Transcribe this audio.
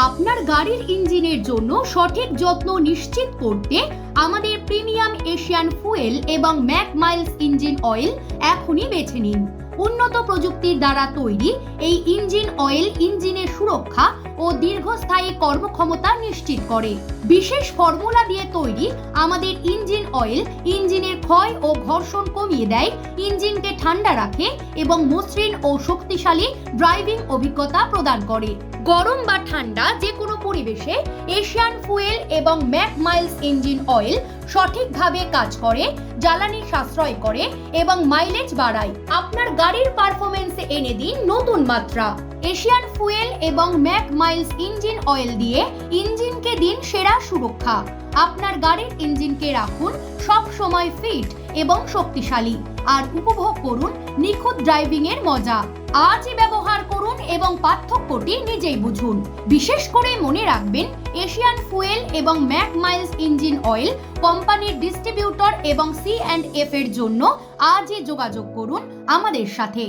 আপনার গাড়ির ইঞ্জিনের জন্য সঠিক যত্ন নিশ্চিত করতে আমাদের প্রিমিয়াম এশিয়ান ফুয়েল এবং ম্যাক মাইলস ইঞ্জিন অয়েল এখনই বেছে নিন। উন্নত প্রযুক্তির দ্বারা তৈরি এই ইঞ্জিন অয়েল ইঞ্জিনের সুরক্ষা ও দীর্ঘস্থায়ী কর্মক্ষমতা নিশ্চিত করে। বিশেষ ফর্মুলা দিয়ে তৈরি আমাদের ইঞ্জিন অয়েল ইঞ্জিনের ক্ষয় ও ঘর্ষণ কমিয়ে দেয়, ইঞ্জিনকে ঠান্ডা রাখে এবং মসৃণ ও শক্তিশালী ড্রাইভিং অভিজ্ঞতা প্রদান করে। গরম বা ঠান্ডা যে কোনো পরিবেশে এশিয়ান ফুয়েল এবং ম্যাক মাইলস ইঞ্জিন অয়েল সঠিকভাবে কাজ করে, জ্বালানি সাশ্রয় করে এবং মাইলেজ বাড়ায়। আপনার গাড়ির পারফরমেন্সে এনে দিন নতুন মাত্রা। এশিয়ান ফুয়েল এবং ম্যাক মাইলস ইঞ্জিন অয়েল দিয়ে ইঞ্জিনকে দিন সেরা সুরক্ষা। আপনার গাড়ির ইঞ্জিনকে রাখুন সব সময় ফিট এবং শক্তিশালী, আর উপভোগ করুন নিখুঁত ড্রাইভিং এর মজা। আজই ব্যবহার করুন এবং পার্থক্যটি নিজেই বুঝুন। বিশেষ করে মনে রাখবেন, এশিয়ান ফুয়েল এবং ম্যাক মাইলস ইঞ্জিন অয়েল কোম্পানির ডিস্ট্রিবিউটর এবং C&F এর জন্য আজই যোগাযোগ করুন আমাদের সাথে।